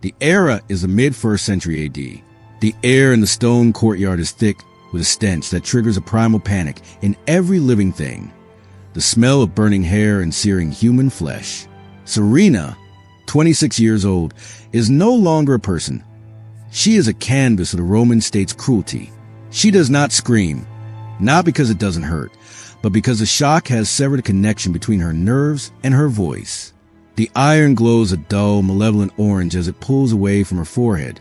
The era is the mid-1st century AD. The air in the stone courtyard is thick with a stench that triggers a primal panic in every living thing. The smell of burning hair and searing human flesh. Serena, 26 years old, is no longer a person. She is a canvas of the Roman state's cruelty. She does not scream, not because it doesn't hurt, but because the shock has severed a connection between her nerves and her voice. The iron glows a dull, malevolent orange as it pulls away from her forehead,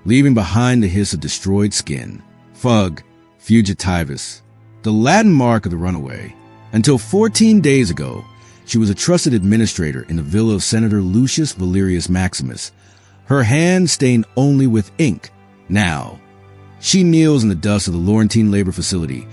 leaving behind the hiss of destroyed skin. Fugitivus, the Latin mark of the runaway. Until 14 days ago, she was a trusted administrator in the villa of Senator Lucius Valerius Maximus, her hand stained only with ink. Now, she kneels in the dust of the Laurentine labor facility,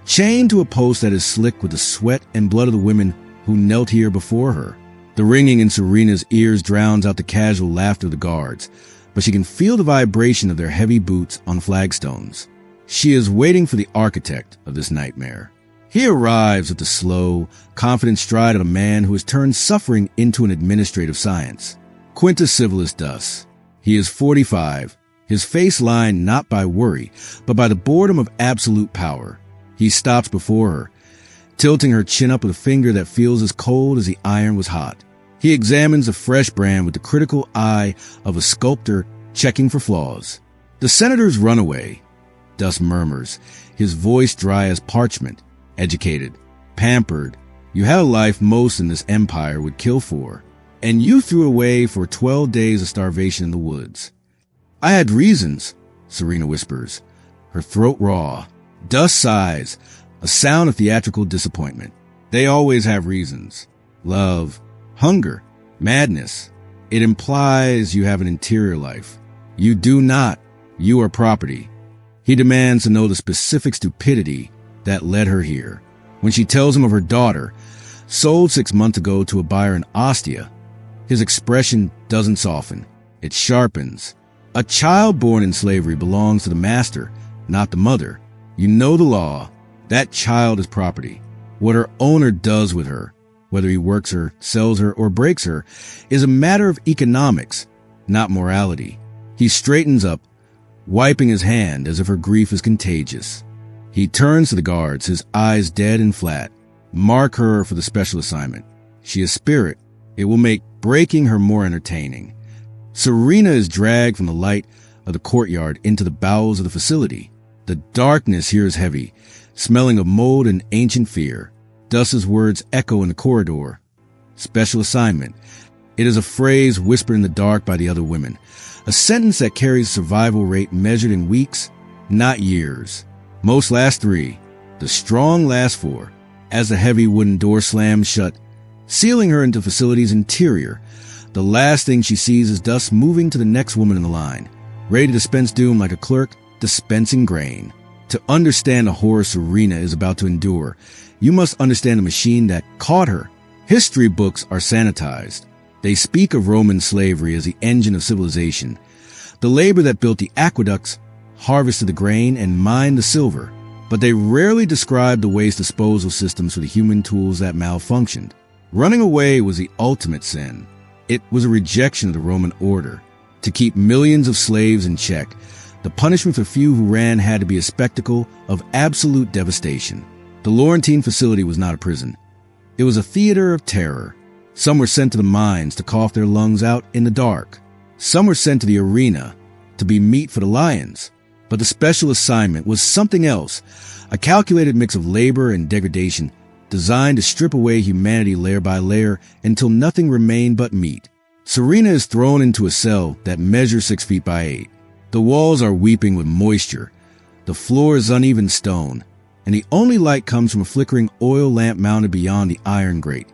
chained to a post that is slick with the sweat and blood of the women who knelt here before her. The ringing in Serena's ears drowns out the casual laughter of the guards, but she can feel the vibration of their heavy boots on flagstones. She is waiting for the architect of this nightmare. He arrives with the slow, confident stride of a man who has turned suffering into an administrative science. Quintus Civilis Dus. He is 45, his face lined not by worry, but by the boredom of absolute power. He stops before her, tilting her chin up with a finger that feels as cold as the iron was hot. He examines a fresh brand with the critical eye of a sculptor checking for flaws. The senator's runaway, Dus murmurs, his voice dry as parchment. Educated, pampered, you had a life most in this empire would kill for, and you threw away for 12 days of starvation in the woods. I had reasons, Serena whispers, her throat raw. Dus sighs, a sound of theatrical disappointment. They always have reasons. Love, hunger, madness. It implies you have an interior life. You do not. You are property. He demands to know the specific stupidity that led her here. When she tells him of her daughter, sold 6 months ago to a buyer in Ostia, his expression doesn't soften. It sharpens. A child born in slavery belongs to the master, not the mother. You know the law. That child is property. What her owner does with her, whether he works her, sells her, or breaks her, is a matter of economics, not morality. He straightens up, wiping his hand as if her grief is contagious. He turns to the guards, his eyes dead and flat. Mark her for the special assignment. She is spirit. It will make breaking her more entertaining. Serena is dragged from the light of the courtyard into the bowels of the facility. The darkness here is heavy, smelling of mold and ancient fear. Dus's words echo in the corridor. Special assignment. It is a phrase whispered in the dark by the other women. A sentence that carries survival rate measured in weeks, not years. Most last 3. The strong last 4. As the heavy wooden door slams shut, sealing her into the facility's interior, the last thing she sees is Dus moving to the next woman in the line, ready to dispense doom like a clerk dispensing grain. To understand the horror Serena is about to endure, you must understand the machine that caught her. History books are sanitized. They speak of Roman slavery as the engine of civilization, the labor that built the aqueducts, harvested the grain, and mined the silver. But they rarely describe the waste disposal systems for the human tools that malfunctioned. Running away was the ultimate sin. It was a rejection of the Roman order. To keep millions of slaves in check, the punishment for few who ran had to be a spectacle of absolute devastation. The Laurentine facility was not a prison. It was a theater of terror. Some were sent to the mines to cough their lungs out in the dark. Some were sent to the arena to be meat for the lions. But the special assignment was something else, a calculated mix of labor and degradation designed to strip away humanity layer by layer until nothing remained but meat. Serena is thrown into a cell that measures 6 feet by 8. The walls are weeping with moisture. The floor is uneven stone, and the only light comes from a flickering oil lamp mounted beyond the iron grate.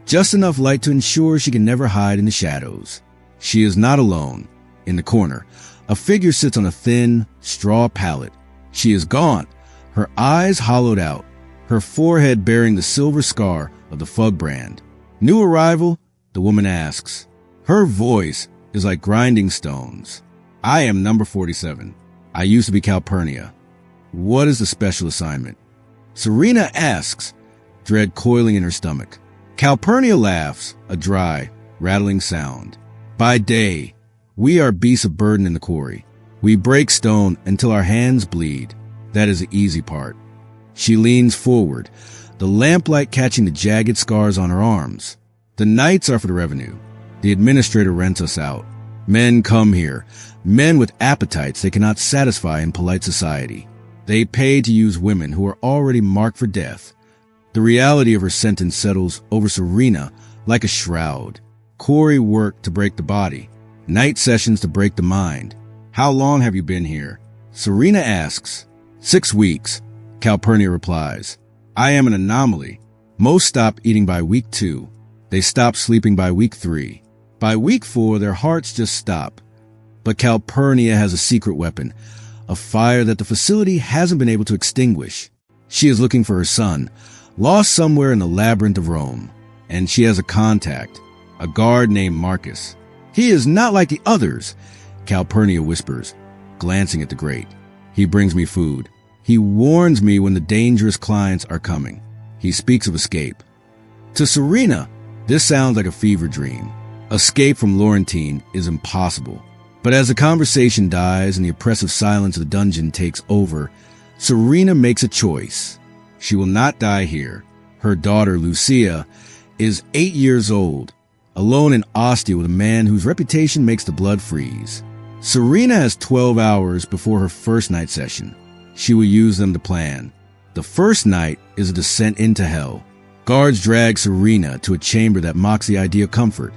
Just enough light to ensure she can never hide in the shadows. She is not alone. In the corner, a figure sits on a thin, straw pallet. She is gaunt, her eyes hollowed out, her forehead bearing the silver scar of the Fug brand. New arrival? The woman asks. Her voice is like grinding stones. I am number 47. I used to be Kalpernia. What is the special assignment? Serena asks, dread coiling in her stomach. Kalpernia laughs, a dry, rattling sound. By day, We are beasts of burden in the quarry. We break stone until our hands bleed. That is the easy part. She leans forward, the lamplight catching the jagged scars on her arms. The nights are for the revenue. The administrator rents us out. Men come here, men with appetites they cannot satisfy in polite society. They pay to use women who are already marked for death. The reality of her sentence settles over Serena like a shroud. Quarry work to break the body, night sessions to break the mind. How long have you been here? Serena asks. 6 weeks, Kalpernia replies. I am an anomaly. Most stop eating by week 2. They stop sleeping by week 3. By week 4, their hearts just stop. But Kalpernia has a secret weapon, a fire that the facility hasn't been able to extinguish. She is looking for her son, lost somewhere in the labyrinth of Rome. And she has a contact, a guard named Marcus. He is not like the others, Kalpernia whispers, glancing at the grate. He brings me food. He warns me when the dangerous clients are coming. He speaks of escape. To Serena, this sounds like a fever dream. Escape from Laurentine is impossible. But as the conversation dies and the oppressive silence of the dungeon takes over, Serena makes a choice. She will not die here. Her daughter, Lucia, is 8 years old, alone in Ostia with a man whose reputation makes the blood freeze. Serena has 12 hours before her first night session. She will use them to plan. The first night is a descent into hell. Guards drag Serena to a chamber that mocks the idea of comfort.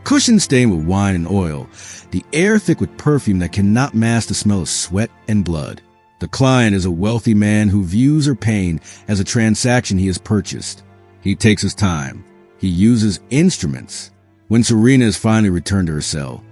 Cushions stained with wine and oil, the air thick with perfume that cannot mask the smell of sweat and blood. The client is a wealthy man who views her pain as a transaction he has purchased. He takes his time. He uses instruments. When Serena is finally returned to her cell,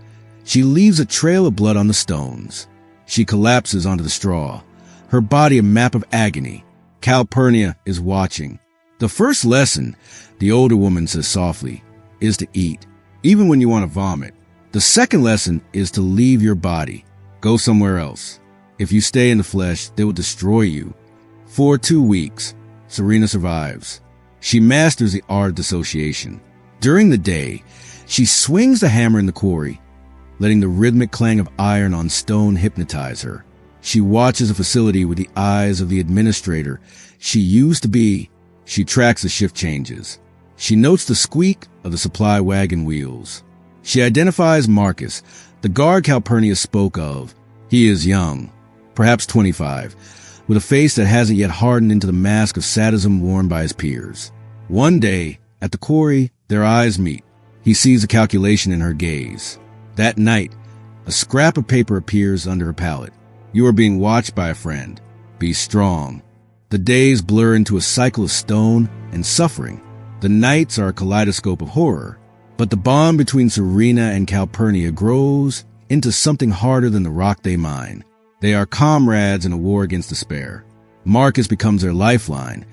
she leaves a trail of blood on the stones. She collapses onto the straw, her body a map of agony. Kalpernia is watching. The first lesson, the older woman says softly, is to eat, even when you want to vomit. The second lesson is to leave your body. Go somewhere else. If you stay in the flesh, they will destroy you. For 2 weeks, Serena survives. She masters the art of dissociation. During the day, she swings the hammer in the quarry, letting the rhythmic clang of iron on stone hypnotize her. She watches the facility with the eyes of the administrator she used to be. She tracks the shift changes. She notes the squeak of the supply wagon wheels. She identifies Marcus, the guard Kalpernia spoke of. He is young, perhaps 25, with a face that hasn't yet hardened into the mask of sadism worn by his peers. One day, at the quarry, their eyes meet. He sees a calculation in her gaze. That night, a scrap of paper appears under her pallet. You are being watched by a friend. Be strong. The days blur into a cycle of stone and suffering. The nights are a kaleidoscope of horror. But the bond between Serena and Kalpernia grows into something harder than the rock they mine. They are comrades in a war against despair. Marcus becomes their lifeline,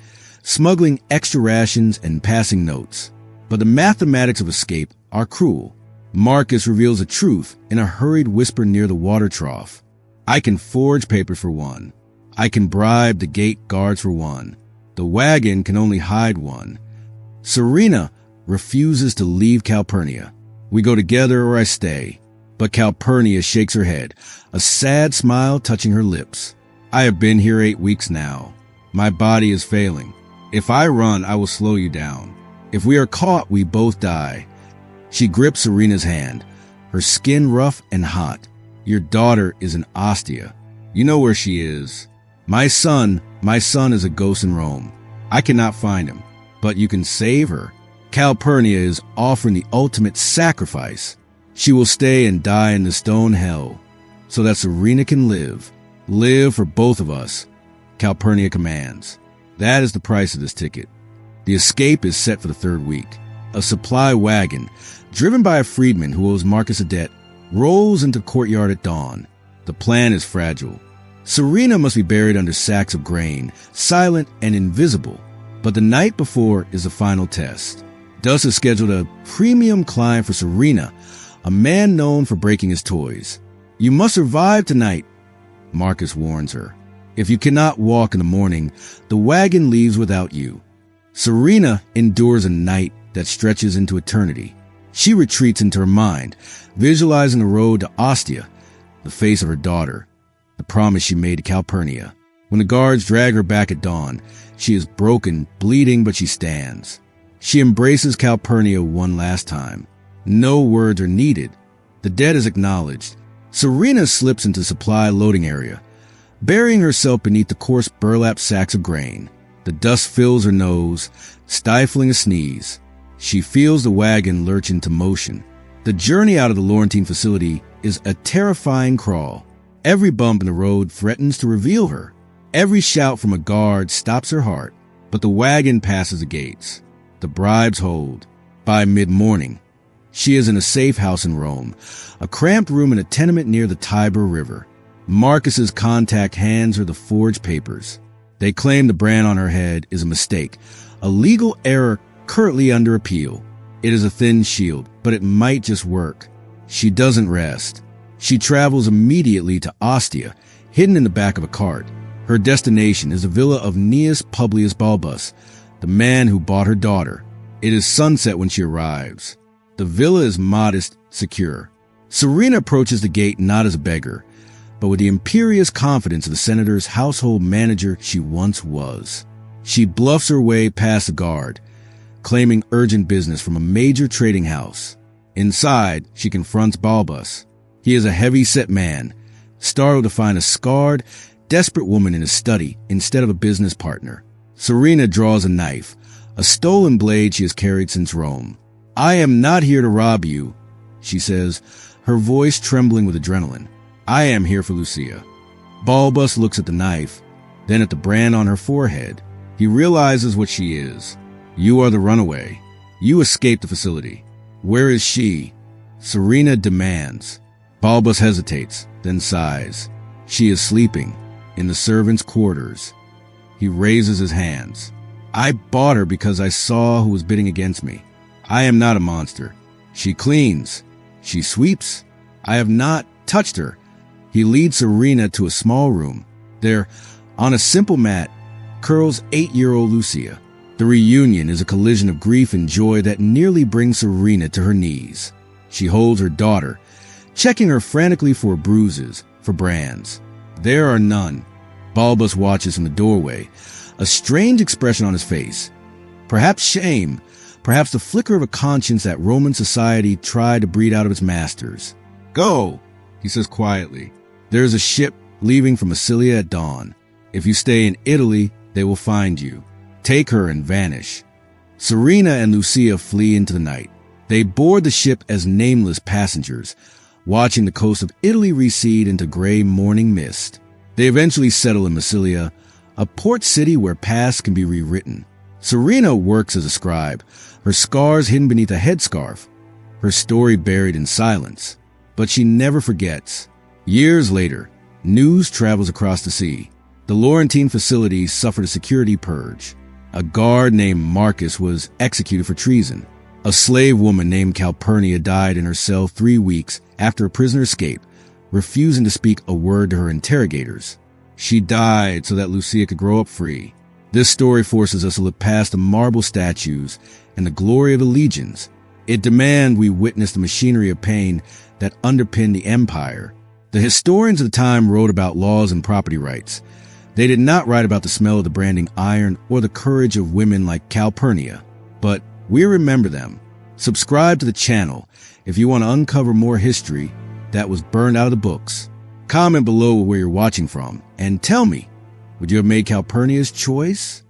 smuggling extra rations and passing notes. But the mathematics of escape are cruel. Marcus reveals the truth in a hurried whisper near the water trough. I can forge paper for one. I can bribe the gate guards for one. The wagon can only hide one. Serena refuses to leave Kalpernia. We go together or I stay. But Kalpernia shakes her head, a sad smile touching her lips. I have been here 8 weeks now. My body is failing. If I run, I will slow you down. If we are caught, we both die. She grips Serena's hand, her skin rough and hot. Your daughter is in Ostia. You know where she is. My son is a ghost in Rome. I cannot find him, but you can save her. Kalpernia is offering the ultimate sacrifice. She will stay and die in the stone hell so that Serena can live. Live for both of us, Kalpernia commands. That is the price of this ticket. The escape is set for the 3rd week. A supply wagon, driven by a freedman who owes Marcus a debt, rolls into the courtyard at dawn. The plan is fragile. Serena must be buried under sacks of grain, silent and invisible. But the night before is the final test. Dus has scheduled a premium client for Serena, a man known for breaking his toys. You must survive tonight, Marcus warns her. If you cannot walk in the morning, the wagon leaves without you. Serena endures a night that stretches into eternity. She retreats into her mind, visualizing the road to Ostia, the face of her daughter, the promise she made to Kalpernia. When the guards drag her back at dawn, she is broken, bleeding, but she stands. She embraces Kalpernia one last time. No words are needed. The dead is acknowledged. Serena slips into the supply loading area, burying herself beneath the coarse burlap sacks of grain. The dust fills her nose, stifling a sneeze. She feels the wagon lurch into motion. The journey out of the Laurentine facility is a terrifying crawl. Every bump in the road threatens to reveal her. Every shout from a guard stops her heart. But the wagon passes the gates. The bribes hold. By mid-morning, she is in a safe house in Rome, a cramped room in a tenement near the Tiber River. Marcus's contact hands her the forged papers. They claim the brand on her head is a mistake, a legal error currently under appeal. It is a thin shield, but it might just work. She doesn't rest. She travels immediately to Ostia, hidden in the back of a cart. Her destination is the villa of Gnaeus Publius Balbus, the man who bought her daughter. It is sunset when she arrives. The villa is modest, secure. Serena approaches the gate not as a beggar, but with the imperious confidence of the senator's household manager she once was. She bluffs her way past the guard, claiming urgent business from a major trading house. Inside, she confronts Balbus. He is a heavy-set man, startled to find a scarred, desperate woman in his study instead of a business partner. Serena draws a knife, a stolen blade she has carried since Rome. "I am not here to rob you," she says, her voice trembling with adrenaline. "I am here for Lucia." Balbus looks at the knife, then at the brand on her forehead. He realizes what she is. "You are the runaway. You escaped the facility. Where is she?" Serena demands. Balbus hesitates, then sighs. "She is sleeping in the servants' quarters." He raises his hands. "I bought her because I saw who was bidding against me. I am not a monster. She cleans. She sweeps. I have not touched her." He leads Serena to a small room. There, on a simple mat, curls 8-year-old Lucia. The reunion is a collision of grief and joy that nearly brings Serena to her knees. She holds her daughter, checking her frantically for bruises, for brands. There are none. Balbus watches from the doorway, a strange expression on his face. Perhaps shame, perhaps the flicker of a conscience that Roman society tried to breed out of its masters. "Go," he says quietly. "There is a ship leaving from Massilia at dawn. If you stay in Italy, they will find you. Take her and vanish." Serena and Lucia flee into the night. They board the ship as nameless passengers, watching the coast of Italy recede into gray morning mist. They eventually settle in Massilia, a port city where pasts can be rewritten. Serena works as a scribe, her scars hidden beneath a headscarf, her story buried in silence. But she never forgets. Years later, news travels across the sea. The Laurentine facility suffered a security purge. A guard named Marcus was executed for treason. A slave woman named Kalpernia died in her cell 3 weeks after a prisoner escaped, refusing to speak a word to her interrogators. She died so that Lucia could grow up free. This story forces us to look past the marble statues and the glory of the legions. It demands we witness the machinery of pain that underpinned the empire. The historians of the time wrote about laws and property rights. They did not write about the smell of the branding iron or the courage of women like Kalpernia. But we remember them. Subscribe to the channel if you want to uncover more history that was burned out of the books. Comment below where you're watching from and tell me, would you have made Kalpernia's choice?